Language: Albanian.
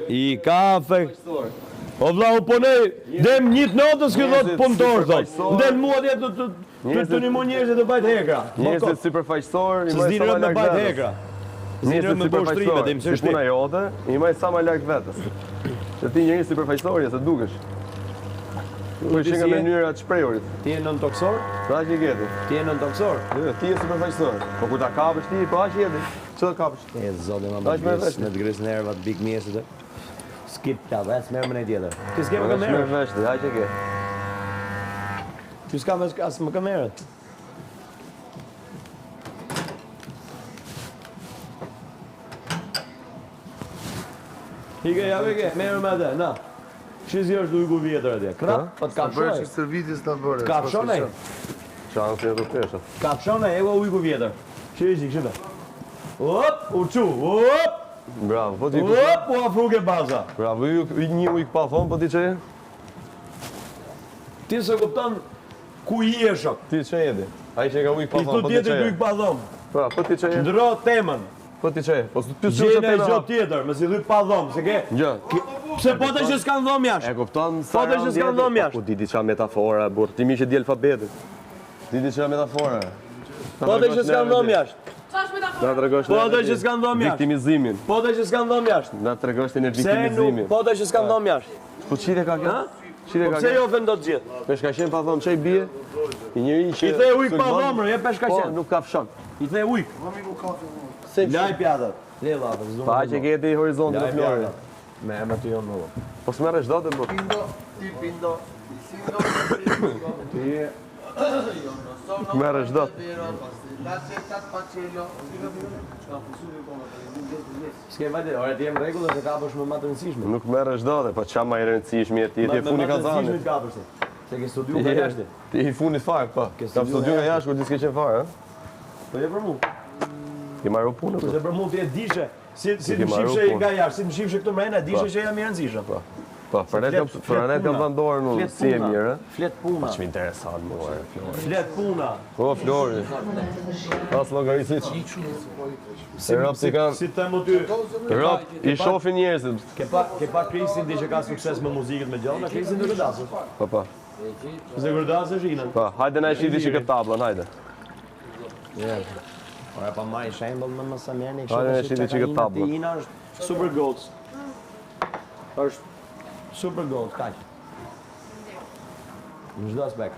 I kafe. O vla u punej, dem njët notës këtë dhëtë punëtor, thot. Ndel mua djetë të një mu njerëzit të bajt hekra. Njerëzit superfaqësor, i Se maj s'di sa ma rëmë me lartë bajt vetës. hekra. Njerëzit superfaqësor, si puna jote, i maj sa ma lartë vetës. Që ti njëri superfaqësor, se dukesh. Po ishin nga mënyra të shprehurit. Ti e nën toksor? Pra që i geti. Ti e nën toksor? Ti e superfaqësor. Po kur ta kapësh ti, po aq jeti. Që të kapësh? E zote ma me të grisë nervat, bik mjesit e. Skip ta, e s'merë më ne tjetër. Ti s'ke më kamerë? Shmerë veshtë, aq e ke. Ti s'ka as më kamerët. Hike, ja veke, merë me atë, na. Shizi është ujku vjetër atje. Krap, po të kapshonaj. Servitis të bërë. Kapshonaj. Qanë si e të pesha. Kapshonaj, e ujku vjetër. Shizi, kështu. Hop, uçu, hop. Bravo, po ti ku? Hop, u afru ke baza. Bravo, një ujk pa thonë, po ti që e? Ti se kupton ku i e shok. Ti që jeti? Ai që ka ujk pa I thonë, thot po ti që tjetër e? ujk pa dhom. Pra, po ti që e? Ndro temën. Po ti që e? Po të pysë që Gjene të gjë tjetër, me si dhuj pa dhom, se ke... Gjë. Pse po të që s'kan dhom jashtë? E kupton Po të që s'kan dhom jashtë? Po di qa metafora, burr, ti mi që di alfabetit. Di qa metafora. Po të që s'kan dhom jashtë? Na tregosh Po të që s'kan dhom jashtë? viktimizimin. Po të që s'kan dhom jashtë? Na tregosh ti në Pse nuk, viktimizimin. po të që s'kan dhom jashtë? Po çire ka kjo? Çire ka Pse kjo? jo ofendot gjithë? Pesh ka qenë pa thonë çai bie. I njëri që I the ujk pa dhomër, je peshka Po, qenë. nuk ka fshon. I the ujk. Laj pjatat. Le latët, zdo. Pa që ke ti horizontin e florë. Me emra të jonë më. Po s'merresh dot e burr. Pindo, Sindo, Merresh dot. S'ke vajte, ore ti jem regullë se kapësh më matë rëndësishme. Nuk merresh dot, po ç'a më e rëndësishme je ti, ti e funi kazanit. kapësh ti. Se ke studiu nga jashtë. Ti i funit fare, po. Kam studiu nga jashtë kur ti s'ke qenë fare, ë? Po je për mu. Ti marrë punë, po. Se për mu ti e dishe. Si Ti më marrë shifshe punë. nga jashtë, si më shifshe këtu mrena, dishe që jam i rëndësishëm. Po, për ne kam dhënë dorën unë, si e mirë, ë? Flet puna. Ç'më interesant mua, Flori. Flet puna. Po, Flori. Pas llogarisë. Rap si kanë. Si të më ty. Rap i shohin njerëzit. Ke pa Krisin di që ka sukses me muzikët me gjallë, Krisin do gëdasësh. Po. Se gëdasësh inën. Po, hajde na shiti që këtë tablën, hajde. Ora pa maj shembull më mos sa merrni Hajde na shiti që këtë tablën. Ina është super goals. Është super goals, kaq. Në çdo aspekt.